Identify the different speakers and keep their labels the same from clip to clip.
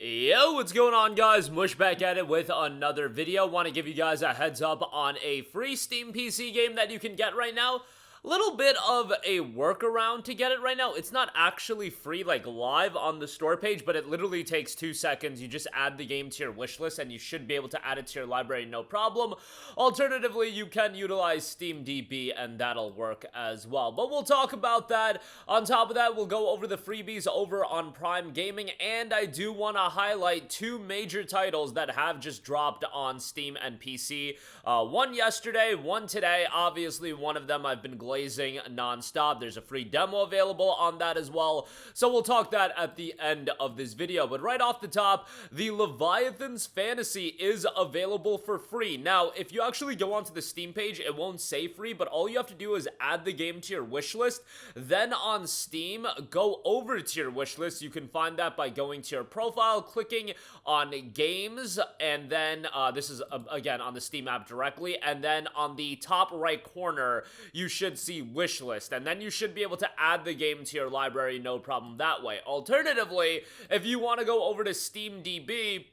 Speaker 1: Yo, what's going on, guys? Mush back at it with another video. Want to give you guys a heads up on a free Steam PC game that you can get right now. Little bit of a workaround to get it right now. It's not actually free, like live on the store page, but it literally takes 2 seconds. You just add the game to your wish list and you should be able to add it to your library, no problem. Alternatively, you can utilize SteamDB and that'll work as well. But we'll talk about that. On top of that, we'll go over the freebies over on Prime Gaming, and I do want to highlight 2 major titles that have just dropped on Steam and PC. One yesterday, one today. Obviously, one of them I've been blazing non-stop. There's a free demo available on that as well, so we'll talk that at the end of this video. But right off the top, the Leviathan's Fantasy is available for free. Now, if you actually go onto the Steam page, it won't say free, but all you have to do is add the game to your wish list. Then on Steam, go over to your wish list. You can find that by going to your profile, clicking on games, and then this is again on the Steam app directly, and then on the top right corner you should see wish list, and then you should be able to add the game to your library, no problem that way. Alternatively, if you want to go over to SteamDB,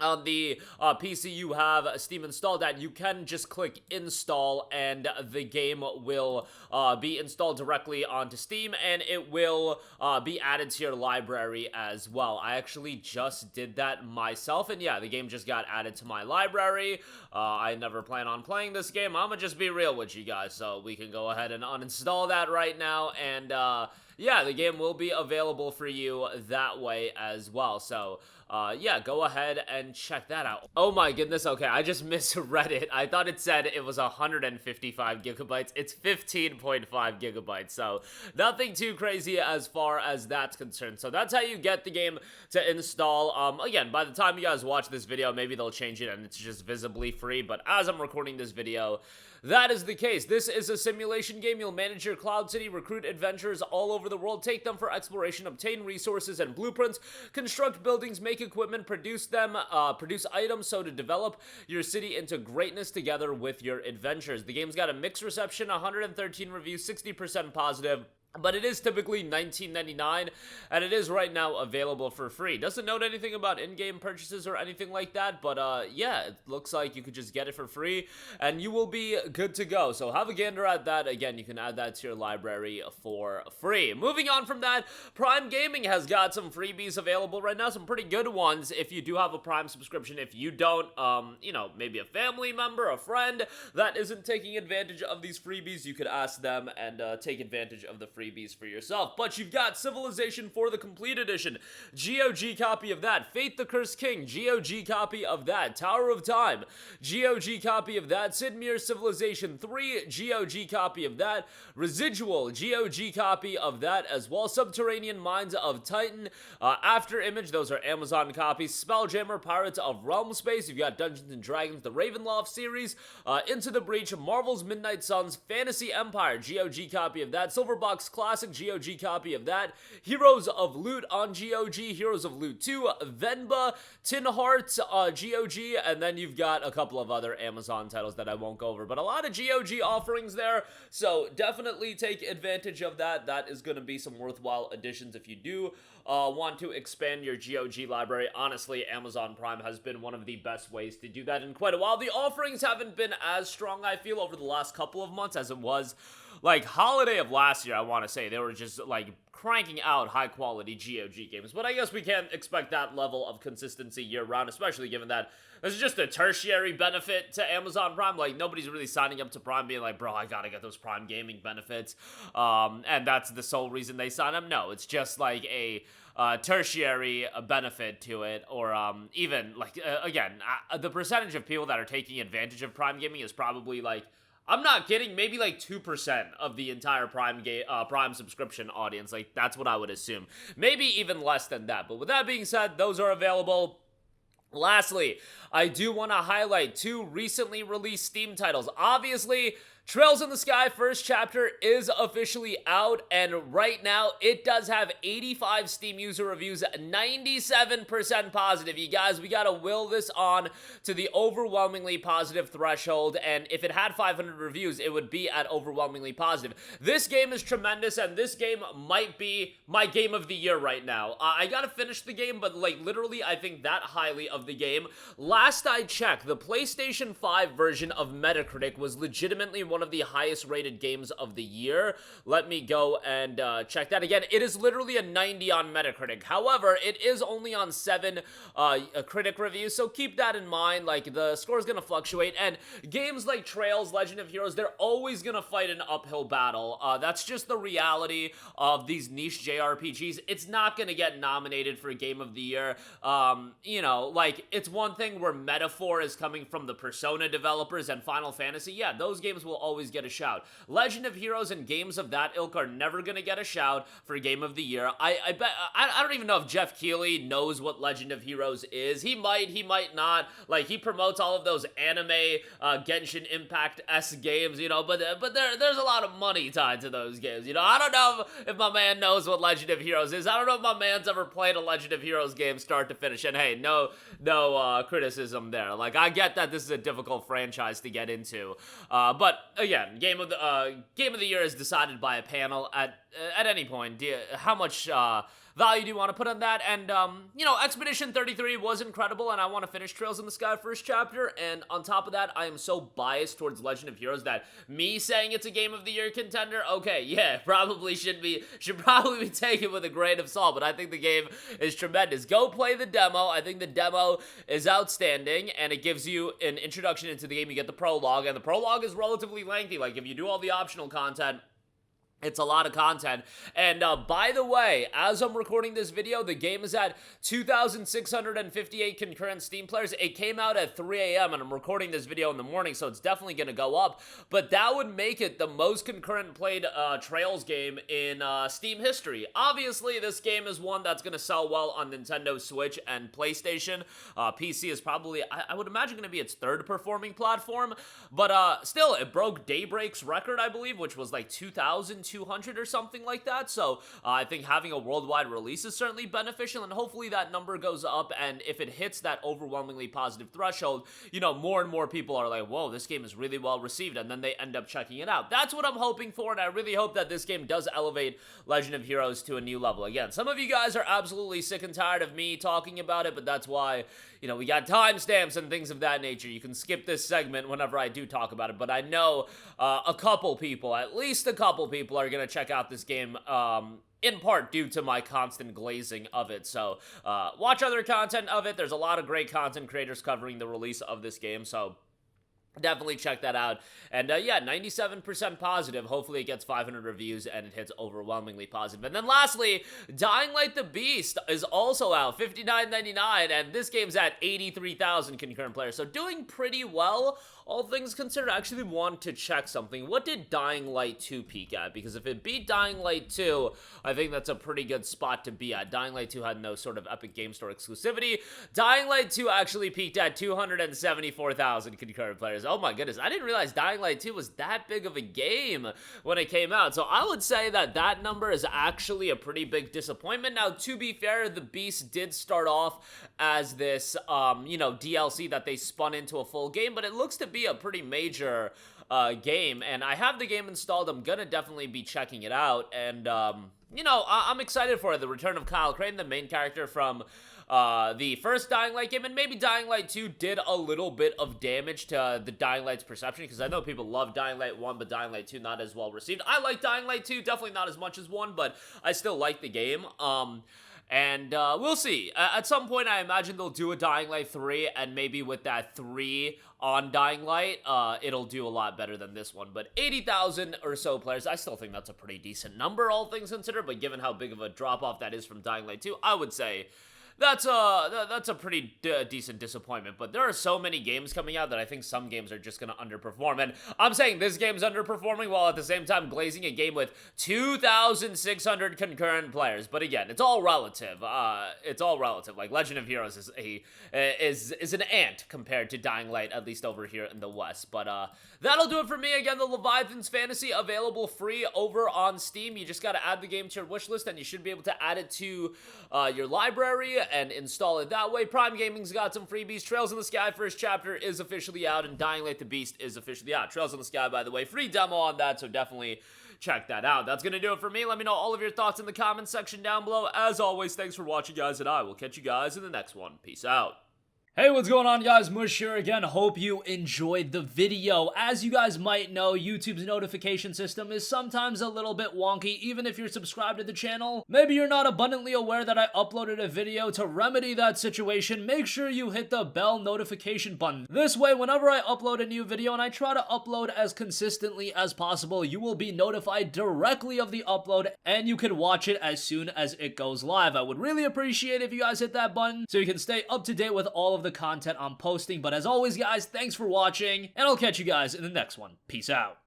Speaker 1: on the PC you have Steam installed at, you can just click install and the game will be installed directly onto Steam, and it will be added to your library as well. I actually just did that myself, and yeah, the game just got added to my library. I never plan on playing this game. I'm gonna just be real with you guys, so we can go ahead and uninstall that right now, and yeah, the game will be available for you that way as well. So yeah, go ahead and check that out. Oh my goodness, okay, I just misread it. I thought it said it was 155 gigabytes. It's 15.5 gigabytes, so nothing too crazy as far as that's concerned. So that's how you get the game to install. Again, by the time you guys watch this video, maybe they'll change it and it's just visibly free, but as I'm recording this video, that is the case. This is a simulation game. You'll manage your Cloud City, recruit adventurers all over the world, take them for exploration, obtain resources and blueprints, construct buildings, make equipment, produce items, so to develop your city into greatness together with your adventures. The game's got a mixed reception, 113 reviews, 60% positive. But it is typically $19.99, and it is right now available for free. Doesn't note anything about in-game purchases or anything like that, but yeah, it looks like you could just get it for free, and you will be good to go. So have a gander at that. Again, you can add that to your library for free. Moving on from that, Prime Gaming has got some freebies available right now, some pretty good ones if you do have a Prime subscription. If you don't, you know, maybe a family member, a friend that isn't taking advantage of these freebies, you could ask them and take advantage of the freebies for yourself. But you've got Civilization 4 the Complete Edition, GOG copy of that, Fate the Cursed King, GOG copy of that, Tower of Time, GOG copy of that, Sid Meier's Civilization 3, GOG copy of that, Residual, GOG copy of that as well, Subterranean Mines of Titan, After Image, those are Amazon copies, Spelljammer, Pirates of Realm Space, you've got Dungeons & Dragons, the Ravenloft series, Into the Breach, Marvel's Midnight Suns, Fantasy Empire, GOG copy of that, Silverbox Classic, GOG copy of that, Heroes of Loot on GOG, Heroes of Loot 2, Venba, Tin Hearts, GOG, and then you've got a couple of other Amazon titles that I won't go over, but a lot of GOG offerings there, so definitely take advantage of that. That is going to be some worthwhile additions if you do want to expand your GOG library. Honestly, Amazon Prime has been one of the best ways to do that in quite a while. The offerings haven't been as strong, I feel, over the last couple of months as it was like holiday of last year. I want to say they were just like cranking out high quality GOG games, but I guess we can't expect that level of consistency year round, especially given that this is just a tertiary benefit to Amazon Prime. Like, nobody's really signing up to Prime being like, bro, I gotta get those Prime gaming benefits, and that's the sole reason they sign up. No, it's just like a tertiary benefit to it, or even like again, the percentage of people that are taking advantage of Prime gaming is probably like, I'm not kidding, maybe like 2% of the entire Prime subscription audience. Like, that's what I would assume. Maybe even less than that. But with that being said, those are available. Lastly, I do want to highlight 2 recently released Steam titles. Obviously, Trails in the Sky first chapter is officially out, and right now it does have 85 Steam user reviews, 97% positive. You guys, we gotta will this on to the overwhelmingly positive threshold, and if it had 500 reviews, it would be at overwhelmingly positive. This game is tremendous, and this game might be my game of the year right now. I gotta finish the game, but like literally, I think that highly of the game. Last I checked, the PlayStation 5 version of Metacritic was legitimately one of the highest rated games of the year. Let me go and check that again. It is literally a 90 on Metacritic. However, it is only on 7 critic reviews, so keep that in mind. Like, the score is going to fluctuate, and games like Trails, Legend of Heroes, they're always going to fight an uphill battle. That's just the reality of these niche JRPGs. It's not going to get nominated for Game of the Year. You know, like, it's one thing where Metaphor is coming from the Persona developers and Final Fantasy. Yeah, those games will always get a shout. Legend of Heroes and games of that ilk are never gonna get a shout for Game of the Year. I bet I don't even know if Jeff Keighley knows what Legend of Heroes is. He might not. Like, he promotes all of those anime Genshin Impact-esque games, you know, but there's a lot of money tied to those games, you know. I don't know if my man knows what Legend of Heroes is. I don't know if my man's ever played a Legend of Heroes game start to finish, and hey, no criticism there. Like, I get that this is a difficult franchise to get into, but again, game of the year is decided by a panel at any point. How much value do you want to put on that? And you know, Expedition 33 was incredible, and I want to finish Trails in the Sky first chapter. And on top of that, I am so biased towards Legend of Heroes that me saying it's a Game of the Year contender, okay, yeah, should probably be taken with a grain of salt. But I think the game is tremendous. Go play the demo. I think the demo is outstanding, and it gives you an introduction into the game. You get the prologue, and the prologue is relatively lengthy. Like, if you do all the optional content, it's a lot of content. And by the way, as I'm recording this video, the game is at 2,658 concurrent Steam players. It came out at 3 a.m. and I'm recording this video in the morning, so it's definitely going to go up. But that would make it the most concurrent played Trails game in Steam history. Obviously, this game is one that's going to sell well on Nintendo Switch and PlayStation. PC is probably, I would imagine, going to be its third performing platform. But still, it broke Daybreak's record, I believe, which was like 2,200 or something like that. So I think having a worldwide release is certainly beneficial, and hopefully that number goes up. And if it hits that overwhelmingly positive threshold, you know, more and more people are like, whoa, this game is really well received, and then they end up checking it out. That's what I'm hoping for, and I really hope that this game does elevate Legend of Heroes to a new level. Again, some of you guys are absolutely sick and tired of me talking about it, but that's why, you know, we got timestamps and things of that nature. You can skip this segment whenever I do talk about it, but I know a couple people, at least a couple people, are going to check out this game, in part due to my constant glazing of it. So watch other content of it. There's a lot of great content creators covering the release of this game, so definitely check that out. And yeah, 97% positive. Hopefully it gets 500 reviews and it hits overwhelmingly positive. And then lastly, Dying Light the Beast is also out, $59.99, and this game's at 83,000 concurrent players, so doing pretty well, all things considered. I actually want to check something. What did Dying Light 2 peak at? Because if it beat Dying Light 2, I think that's a pretty good spot to be at. Dying Light 2 had no sort of Epic Game Store exclusivity. Dying Light 2 actually peaked at 274,000 concurrent players. Oh my goodness, I didn't realize Dying Light 2 was that big of a game when it came out. So I would say that that number is actually a pretty big disappointment. Now, to be fair, the Beast did start off as this, you know, DLC that they spun into a full game, but it looks to be a pretty major game, and I have the game installed. I'm gonna definitely be checking it out, and you know, I'm excited for it. The return of Kyle Crane, the main character from the first Dying Light game, and maybe Dying Light 2 did a little bit of damage to the Dying Light's perception, because I know people love Dying Light 1, but Dying Light 2 not as well received. I like Dying Light 2, definitely not as much as 1, but I still like the game. And we'll see. At some point, I imagine they'll do a Dying Light 3, and maybe with that 3 on Dying Light, it'll do a lot better than this one. But 80,000 or so players, I still think that's a pretty decent number, all things considered, but given how big of a drop-off that is from Dying Light 2, I would say that's a pretty decent disappointment. But there are so many games coming out that I think some games are just gonna underperform. And I'm saying this game's underperforming while at the same time glazing a game with 2,600 concurrent players. But again, it's all relative. It's all relative. Like Legend of Heroes is an ant compared to Dying Light, at least over here in the West. But that'll do it for me. Again, the Leviathan's Fantasy available free over on Steam. You just gotta add the game to your wish list, and you should be able to add it to your library and install it that way. Prime Gaming's got some freebies. Trails in the Sky first chapter is officially out, and Dying Light the Beast is officially out. Trails in the Sky, by the way, free demo on that, so definitely check that out. That's gonna do it for me. Let me know all of your thoughts in the comments section down below. As always, thanks for watching, guys, and I will catch you guys in the next one. Peace out. Hey, what's going on, guys? Mush here again. Hope you enjoyed the video. As you guys might know, YouTube's notification system is sometimes a little bit wonky, even if you're subscribed to the channel. Maybe you're not abundantly aware that I uploaded a video. To remedy that situation, make sure you hit the bell notification button. This way, whenever I upload a new video, and I try to upload as consistently as possible, you will be notified directly of the upload, and you can watch it as soon as it goes live. I would really appreciate if you guys hit that button so you can stay up to date with all of the content I'm posting. But as always, guys, thanks for watching, and I'll catch you guys in the next one. Peace out.